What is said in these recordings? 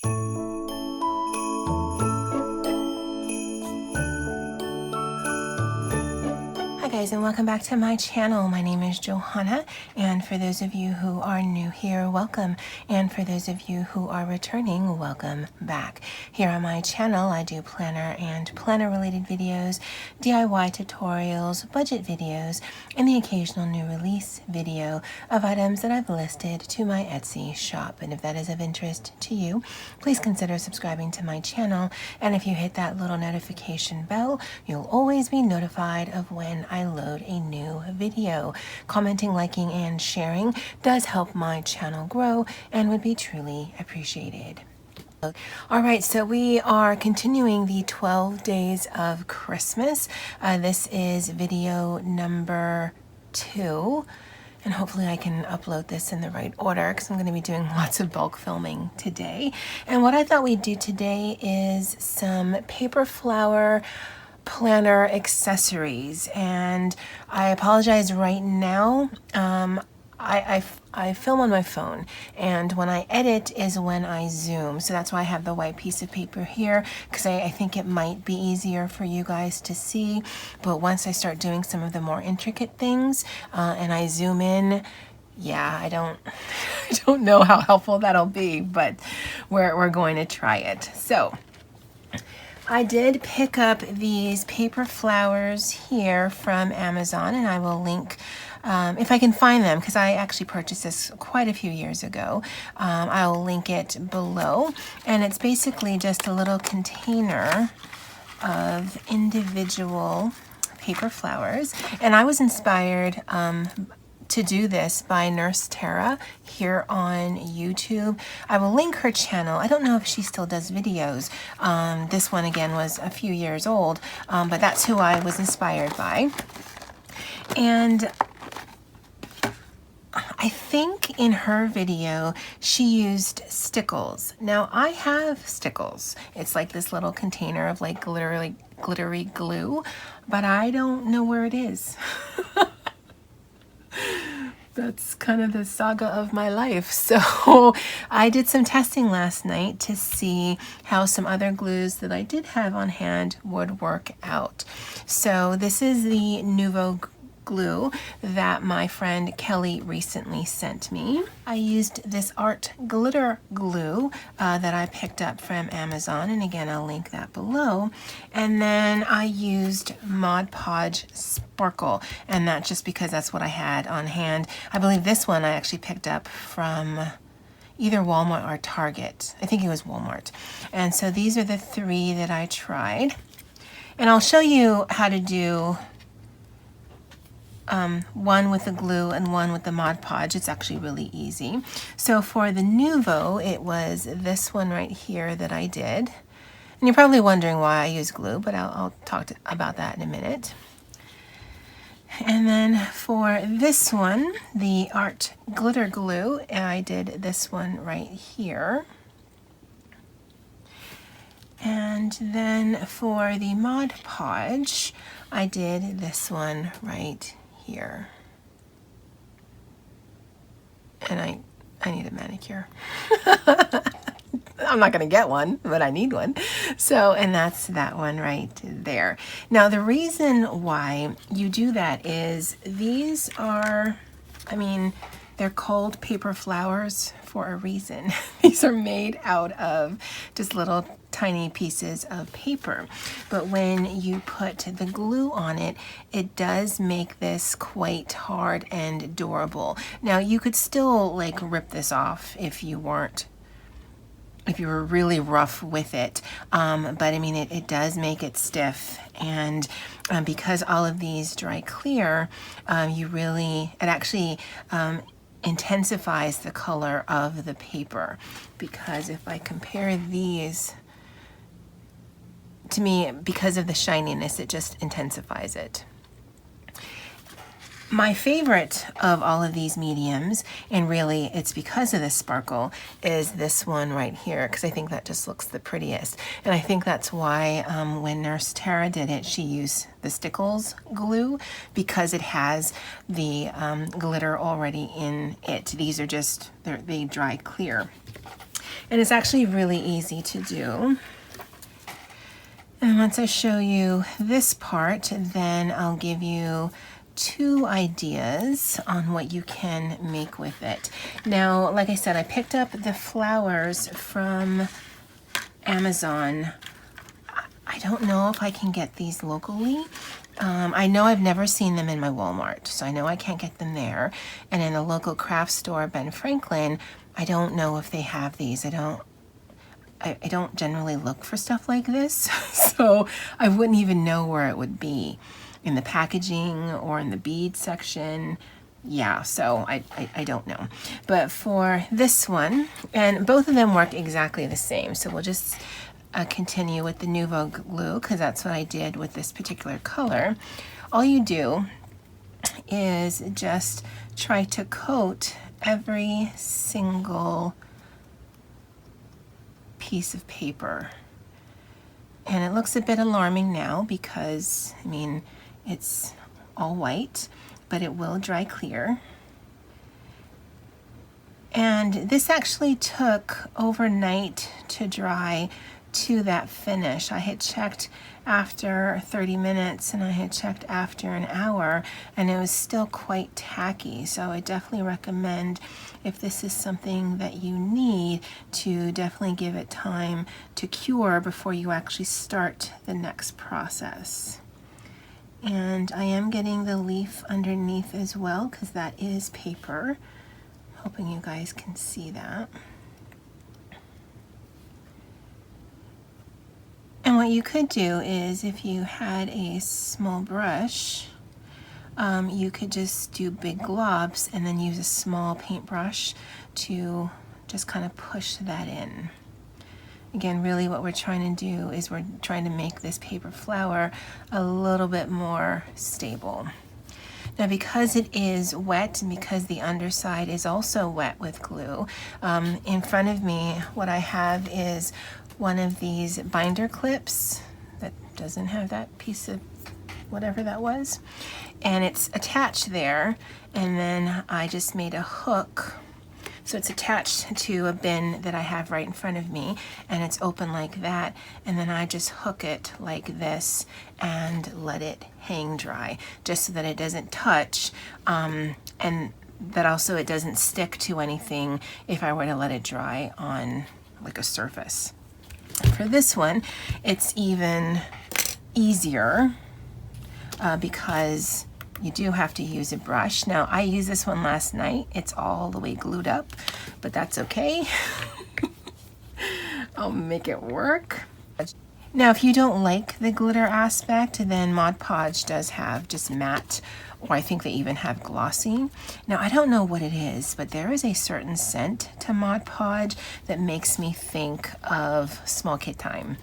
Hi guys, and welcome back to my channel. My name is Johanna, and for those of you who are new here, welcome, and for those of you who are returning, welcome back. Here on my channel I do planner and planner related videos, DIY tutorials, budget videos, and the occasional new release video of items that I've listed to my Etsy shop. And if that is of interest to you, please consider subscribing to my channel, and if you hit that little notification bell, you'll always be notified of when I load a new video. Commenting, liking, and sharing does help my channel grow and would be truly appreciated. All right, so we are continuing the 12 days of Christmas. This is video number 2. And hopefully I can upload this in the right order because I'm going to be doing lots of bulk filming today. And what I thought we'd do today is some paper flower planner accessories. And I apologize right now. I film on my phone, and when I edit is when I zoom. So that's why I have the white piece of paper here, because I think it might be easier for you guys to see. But once I start doing some of the more intricate things and I zoom in, yeah, I don't know how helpful that'll be, but we're going to try it. So I did pick up these paper flowers here from Amazon, and I will link if I can find them, because I actually purchased this quite a few years ago. I'll link it below, and it's basically just a little container of individual paper flowers. And I was inspired to do this by Nurse Tara here on YouTube. I will link her channel. I don't know if she still does videos. This one again was a few years old, but that's who I was inspired by. And I think in her video she used stickles. Now I have stickles. It's like this little container of like glittery glue, but I don't know where it is. That's kind of the saga of my life. So I did some testing last night to see how some other glues that I did have on hand would work out. So this is the Nuvo glue that my friend Kelly recently sent me. I used this art glitter glue that I picked up from Amazon, and again I'll link that below. And then I used Mod Podge sparkle, and that's just because that's what I had on hand. I believe this one I actually picked up from either Walmart or Target. I think it was Walmart. And so these are the 3 that I tried, and I'll show you how to do one with the glue and one with the Mod Podge. It's actually really easy. So for the Nuvo, it was this one right here that I did. And you're probably wondering why I use glue, but I'll talk about that in a minute. And then for this one, the art glitter glue, I did this one right here. And then for the Mod Podge, I did this one right here. And I need a manicure. I'm not going to get one, but I need one. So, and that's that one right there. Now, the reason why you do that is these are, I mean, they're called paper flowers for a reason. These are made out of just little tiny pieces of paper. But when you put the glue on it, it does make this quite hard and durable. Now, you could still like rip this off if you were really rough with it. But I mean, it does make it stiff. And because all of these dry clear, it actually intensifies the color of the paper. Because if I compare these, to me, because of the shininess, it just intensifies it. My favorite of all of these mediums, and really it's because of the sparkle, is this one right here, because I think that just looks the prettiest. And I think that's why when Nurse Tara did it, she used the Stickles glue, because it has the glitter already in it. These are just, they dry clear. And it's actually really easy to do. And once I show you this part, then I'll give you 2 ideas on what you can make with it. Now, like I said, I picked up the flowers from Amazon. I don't know if I can get these locally. I know I've never seen them in my Walmart, so I know I can't get them there. And in the local craft store, Ben Franklin, I don't know if they have these. I don't generally look for stuff like this, so I wouldn't even know where it would be, in the packaging or in the bead section. Yeah, so I don't know. But for this one, and both of them work exactly the same, so we'll just continue with the Nuvo glue, because that's what I did with this particular color. All you do is just try to coat every single piece of paper. And it looks a bit alarming now because, I mean, it's all white, but it will dry clear. And this actually took overnight to dry to that finish. I had checked after 30 minutes and I had checked after an hour, and it was still quite tacky. So I definitely recommend, if this is something that you need, to definitely give it time to cure before you actually start the next process. And I am getting the leaf underneath as well, because that is paper. Hoping you guys can see that. And what you could do is, if you had a small brush, you could just do big globs and then use a small paintbrush to just kind of push that in. Again, really what we're trying to do is we're trying to make this paper flower a little bit more stable. Now, because it is wet and because the underside is also wet with glue, in front of me what I have is one of these binder clips that doesn't have that piece of whatever that was, and it's attached there, and then I just made a hook. So it's attached to a bin that I have right in front of me, and it's open like that, and then I just hook it like this and let it hang dry, just so that it doesn't touch, and that also it doesn't stick to anything if I were to let it dry on like a surface. For this one, it's even easier because you do have to use a brush. Now, I used this one last night. It's all the way glued up, but that's okay. I'll make it work. Now, if you don't like the glitter aspect, then Mod Podge does have just matte, or I think they even have glossy. Now, I don't know what it is, but there is a certain scent to Mod Podge that makes me think of Small Kid Time.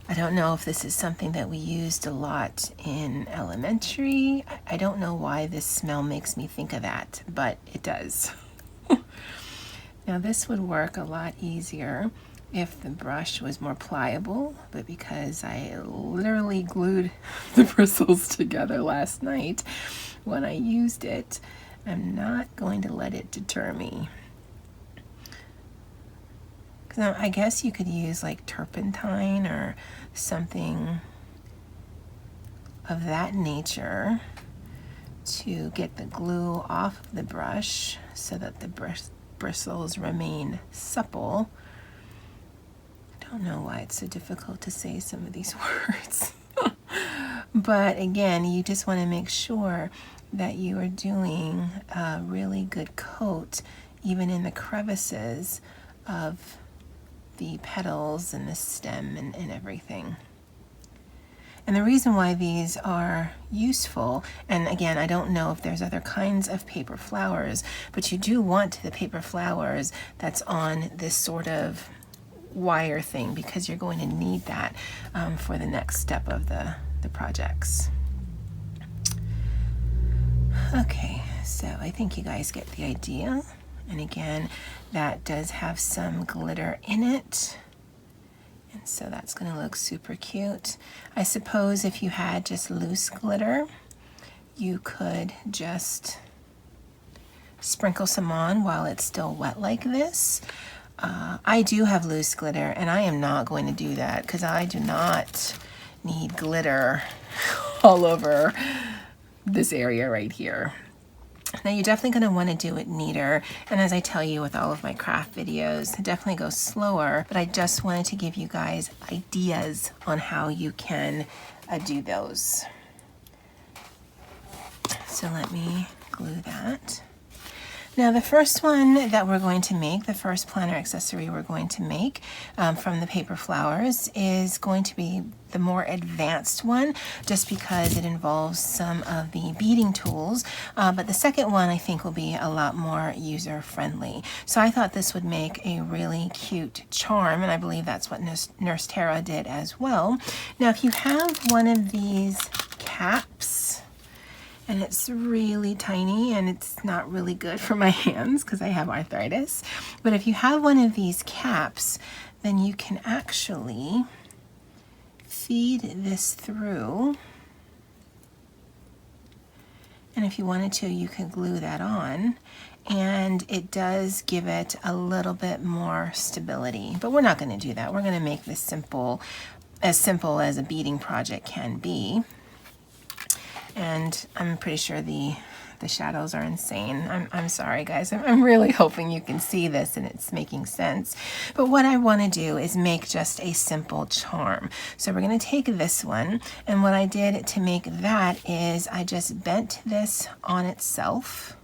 I don't know if this is something that we used a lot in elementary. I don't know why this smell makes me think of that, but it does. Now, this would work a lot easier if the brush was more pliable, but because I literally glued the bristles together last night when I used it, I'm not going to let it deter me. Because I guess you could use like turpentine or something of that nature to get the glue off of the brush so that the bristles remain supple. I don't know why it's so difficult to say some of these words. But again, you just want to make sure that you are doing a really good coat, even in the crevices of the petals and the stem and everything. And the reason why these are useful, and again, I don't know if there's other kinds of paper flowers, but you do want the paper flowers that's on this sort of wire thing, because you're going to need that for the next step of the projects. Okay, so I think you guys get the idea. And again, that does have some glitter in it. And so that's going to look super cute. I suppose if you had just loose glitter, you could just sprinkle some on while it's still wet like this. I do have loose glitter, and I am not going to do that because I do not need glitter all over this area right here. Now you're definitely going to want to do it neater, and as I tell you with all of my craft videos, definitely go slower, but I just wanted to give you guys ideas on how you can do those. So let me glue that. Now the first one that we're going to make, the first planner accessory we're going to make from the paper flowers is going to be the more advanced one, just because it involves some of the beading tools, but the second one I think will be a lot more user friendly. So I thought this would make a really cute charm, and I believe that's what Nurse Tara did as well. Now if you have one of these caps, and it's really tiny and it's not really good for my hands because I have arthritis. But if you have one of these caps, then you can actually feed this through. And if you wanted to, you could glue that on. And it does give it a little bit more stability. But we're not going to do that. We're going to make this simple as a beading project can be. And I'm pretty sure the shadows are insane. I'm sorry guys, I'm really hoping you can see this and it's making sense. But what I want to do is make just a simple charm. So we're going to take this one, and what I did to make that is I just bent this on itself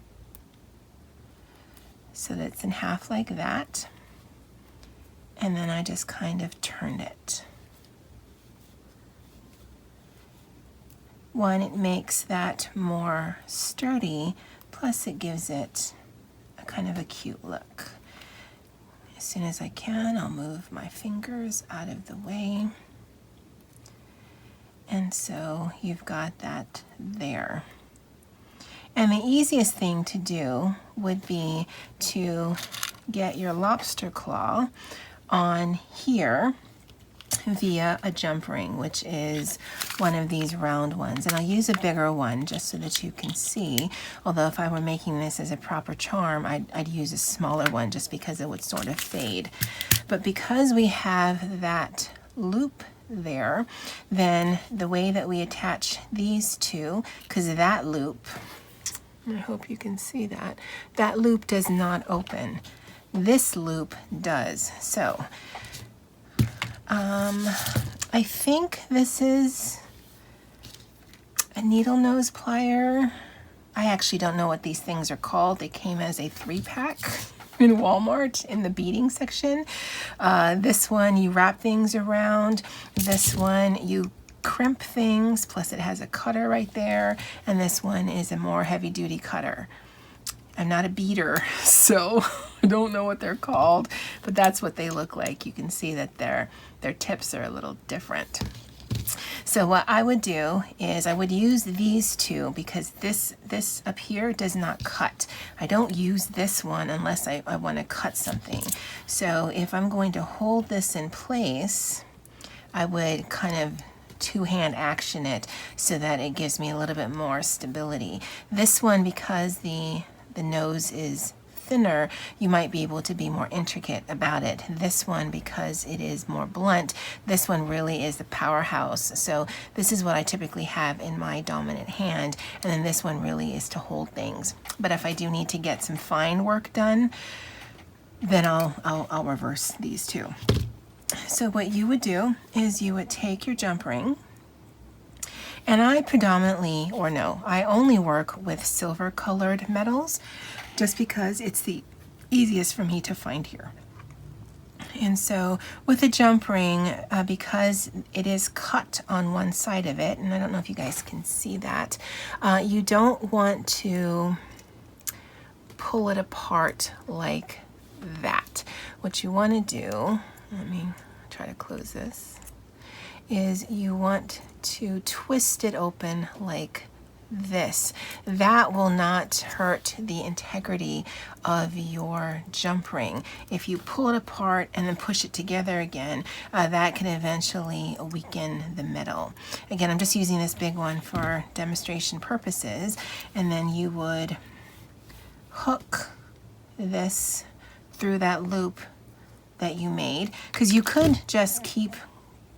so that it's in half like that, and then I just kind of turned it. One, it makes that more sturdy, plus it gives it a kind of a cute look. As soon as I can, I'll move my fingers out of the way. And so you've got that there. And the easiest thing to do would be to get your lobster claw on here via a jump ring, which is one of these round ones, and I'll use a bigger one just so that you can see, although if I were making this as a proper charm, I'd use a smaller one just because it would sort of fade. But because we have that loop there, then the way that we attach these two, because that loop, I hope you can see that, that loop does not open. This loop does. So I think this is a needle nose plier. I actually don't know what these things are called. They came as a 3-pack in Walmart in the beading section. This one you wrap things around. This one you crimp things, plus it has a cutter right there. And this one is a more heavy-duty cutter. I'm not a beater, so I don't know what they're called, but that's what they look like. You can see that their tips are a little different. So what I would do is I would use these two because this up here does not cut. I don't use this one unless I want to cut something. So if I'm going to hold this in place, I would kind of two-hand action it so that it gives me a little bit more stability. This one, because the nose is thinner, you might be able to be more intricate about it. This one, because it is more blunt, this one really is the powerhouse. So this is what I typically have in my dominant hand, and then this one really is to hold things. But if I do need to get some fine work done, then I'll reverse these two. So what you would do is you would take your jump ring, and I predominantly, or no, I only work with silver colored metals just because it's the easiest for me to find here. And so with the jump ring, because it is cut on one side of it, and I don't know if you guys can see that, you don't want to pull it apart like that. What you want to do, let me try to close this, is you want to twist it open like this. That will not hurt the integrity of your jump ring. If you pull it apart and then push it together again, that can eventually weaken the metal. Again, I'm just using this big one for demonstration purposes, and then you would hook this through that loop that you made, because you could just keep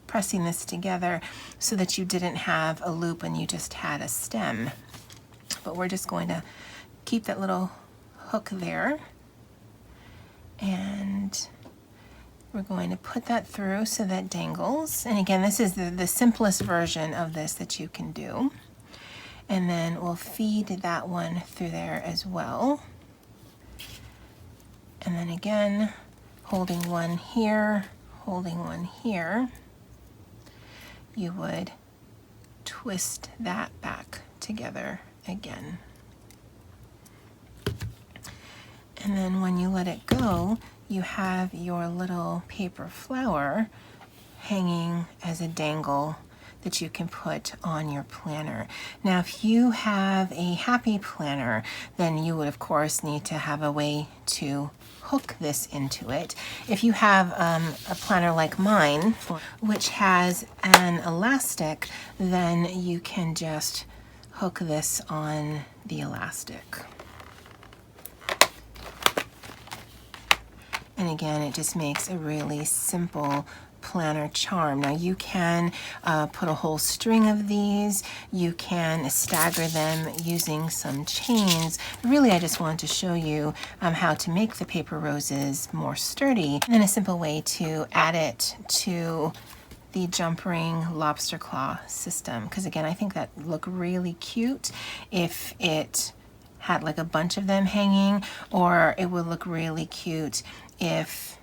pressing this together so that you didn't have a loop and you just had a stem. But we're just going to keep that little hook there, and we're going to put that through so that dangles. And again, this is the simplest version of this that you can do. And then we'll feed that one through there as well. And then again, holding one here, holding one here, you would twist that back together again. And then when you let it go, you have your little paper flower hanging as a dangle that you can put on your planner. Now, if you have a happy planner, then you would of course need to have a way to hook this into it. If you have a planner like mine, which has an elastic, then you can just hook this on the elastic. And again, it just makes a really simple planner charm. Now you can put a whole string of these. You can stagger them using some chains. Really, I just wanted to show you how to make the paper roses more sturdy, and then a simple way to add it to the jump ring lobster claw system. Because again, I think that look really cute if it had like a bunch of them hanging, or it would look really cute if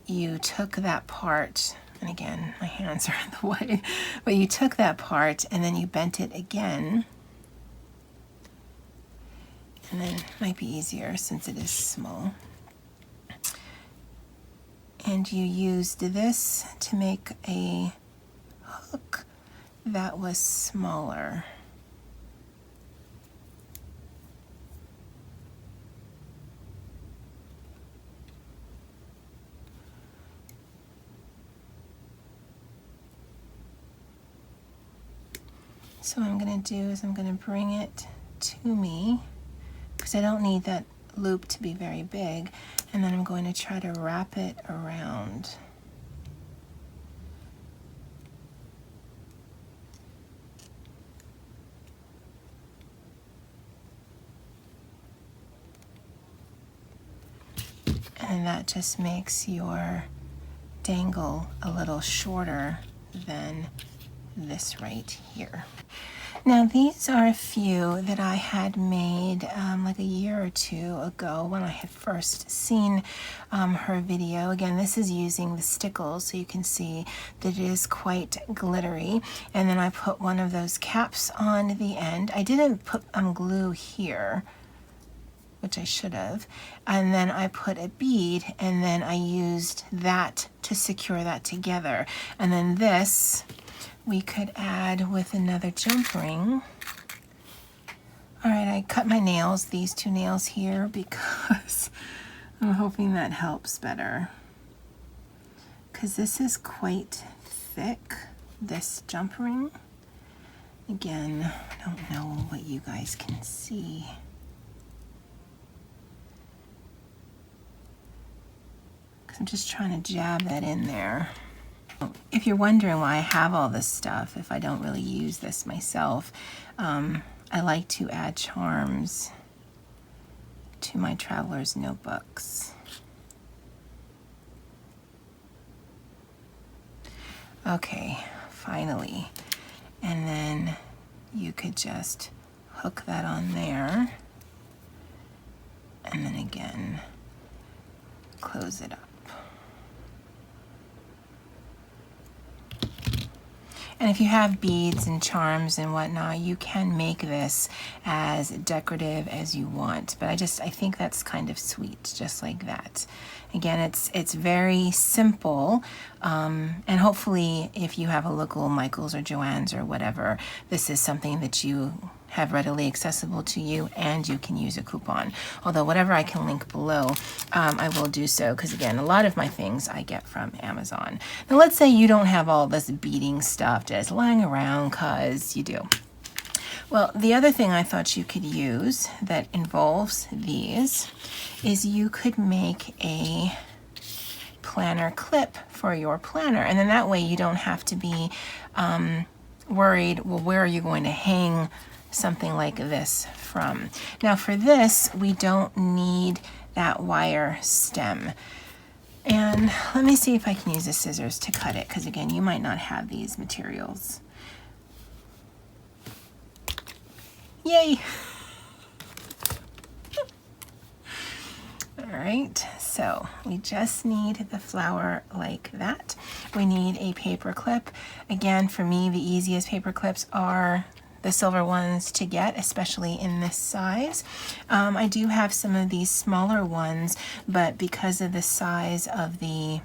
you took that part, and again, my hands are in the way, but you took that part and then you bent it again, and then it might be easier since it is small. And you used this to make a hook that was smaller. So what I'm going to do is I'm going to bring it to me, because I don't need that loop to be very big, and then I'm going to try to wrap it around. And that just makes your dangle a little shorter than this right here. Now these are a few that I had made like a year or two ago when I had first seen her video. Again, this is using the stickles, so you can see that it is quite glittery. And then I put one of those caps on the end. I didn't put glue here, which I should have. And then I put a bead, and then I used that to secure that together. And then this we could add with another jump ring. All right, I cut my nails, these two nails here, because I'm hoping that helps better. Because this is quite thick, this jump ring. Again, I don't know what you guys can see. Because I'm just trying to jab that in there. If you're wondering why I have all this stuff, if I don't really use this myself, I like to add charms to my traveler's notebooks. Okay, finally. And then you could just hook that on there, and then again, close it up. And if you have beads and charms and whatnot, you can make this as decorative as you want. But I think that's kind of sweet, just like that. Again, it's very simple, and hopefully if you have a local Michael's or Joann's or whatever, this is something that you have readily accessible to you, and you can use a coupon. Although whatever I can link below, I will do so, because again, a lot of my things I get from Amazon. Now let's say you don't have all this beading stuff just lying around, because you do. Well, the other thing I thought you could use that involves these is you could make a planner clip for your planner. And then that way you don't have to be worried, well, where are you going to hang something like this from? Now for this, we don't need that wire stem. And let me see if I can use the scissors to cut it, because again, you might not have these materials. Yay! All right, so we just need the flower like that. We need a paper clip. Again, for me, the easiest paper clips are the silver ones to get, especially in this size. I do have some of these smaller ones, but because of the size of the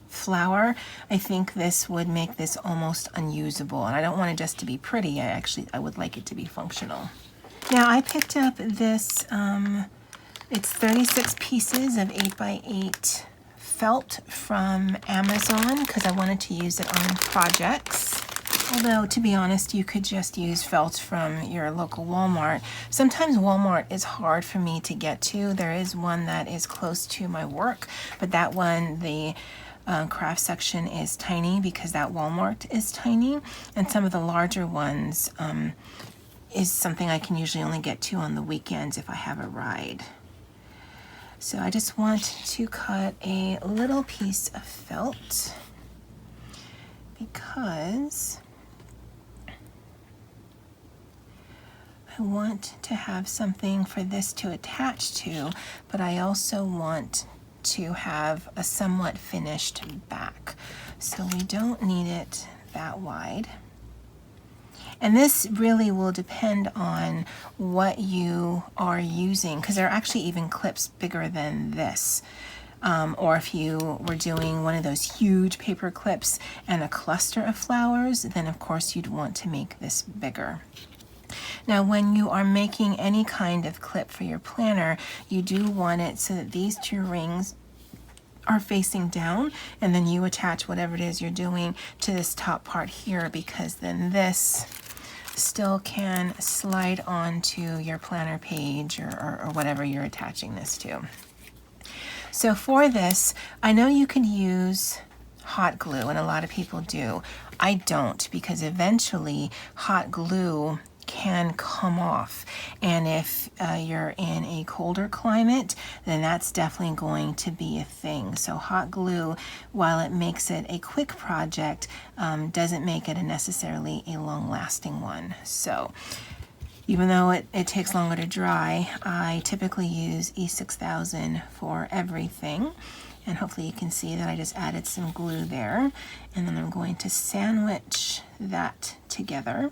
flower, I think this would make this almost unusable. And I don't want it just to be pretty. I would like it to be functional. Now I picked up this, it's 36 pieces of 8x8 felt from Amazon because I wanted to use it on projects. Although, to be honest, you could just use felt from your local Walmart. Sometimes Walmart is hard for me to get to. There is one that is close to my work, but that one, the craft section is tiny because that Walmart is tiny. And some of the larger ones is something I can usually only get to on the weekends if I have a ride. So I just want to cut a little piece of felt because I want to have something for this to attach to, but I also want to have a somewhat finished back. So we don't need it that wide. And this really will depend on what you are using, because there are actually even clips bigger than this. Or if you were doing one of those huge paper clips and a cluster of flowers, then of course you'd want to make this bigger. Now, when you are making any kind of clip for your planner, you do want it so that these two rings are facing down, and then you attach whatever it is you're doing to this top part here, because then this still can slide onto your planner page or whatever you're attaching this to. So for this, I know you can use hot glue, and a lot of people do. I don't, because eventually hot glue can come off, and if you're in a colder climate, then that's definitely going to be a thing. So hot glue, while it makes it a quick project, doesn't make it necessarily a long-lasting one. So even though it takes longer to dry, I typically use E6000 for everything. And hopefully you can see that I just added some glue there, and then I'm going to sandwich that together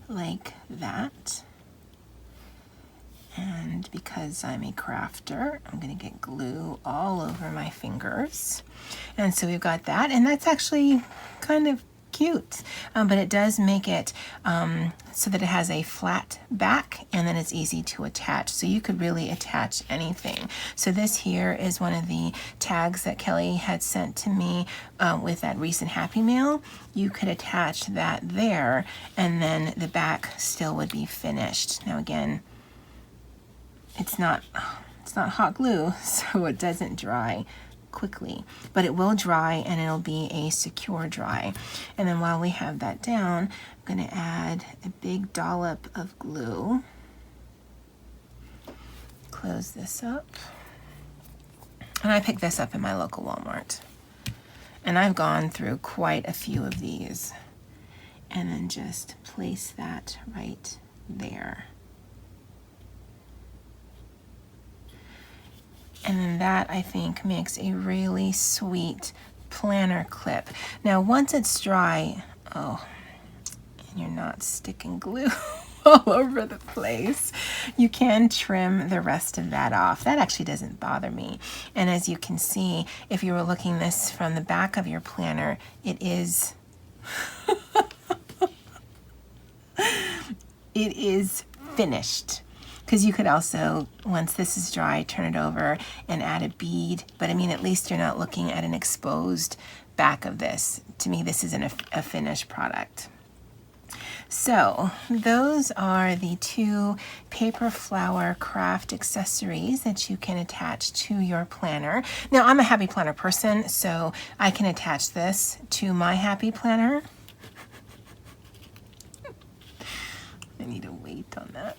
like that. And because I'm a crafter, I'm going to get glue all over my fingers. And so we've got that, and that's actually kind of cute, but it does make it so that it has a flat back, and then it's easy to attach. So you could really attach anything. So this here is one of the tags that Kelly had sent to me with that recent Happy Mail. You could attach that there, and then the back still would be finished. Now again, it's not hot glue, so it doesn't dry quickly, but it will dry, and it'll be a secure dry. And then while we have that down, I'm going to add a big dollop of glue. Close this up. And I picked this up in my local Walmart. And I've gone through quite a few of these. And then just place that right there. And then that, I think, makes a really sweet planner clip. Now, once it's dry, oh, and you're not sticking glue all over the place, you can trim the rest of that off. That actually doesn't bother me. And as you can see, if you were looking this from the back of your planner, it is it is finished. Because you could also, once this is dry, turn it over and add a bead. But I mean, at least you're not looking at an exposed back of this. To me, this isn't a finished product. So those are the 2 paper flower craft accessories that you can attach to your planner. Now I'm a happy planner person, so I can attach this to my happy planner. I need to wait on that.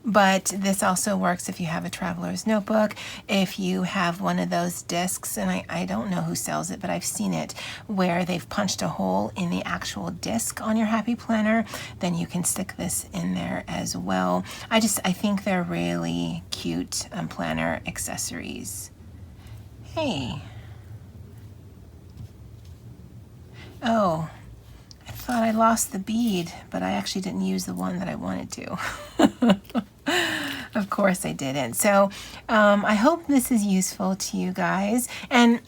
But this also works if you have a traveler's notebook, if you have one of those discs, and I don't know who sells it, but I've seen it, where they've punched a hole in the actual disc on your happy planner, then you can stick this in there as well. I think they're really cute planner accessories. Hey. Oh, I thought I lost the bead, but I actually didn't use the one that I wanted to. Of course I didn't. So I hope this is useful to you guys, and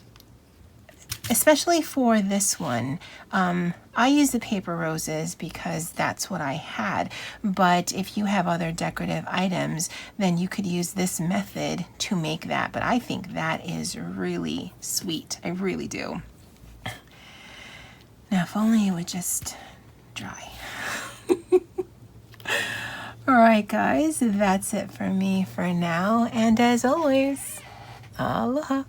especially for this one. I use the paper roses because that's what I had, but if you have other decorative items, then you could use this method to make that. But I think that is really sweet. I really do. Now, if only it would just dry. All right, guys, that's it for me for now. And as always, aloha.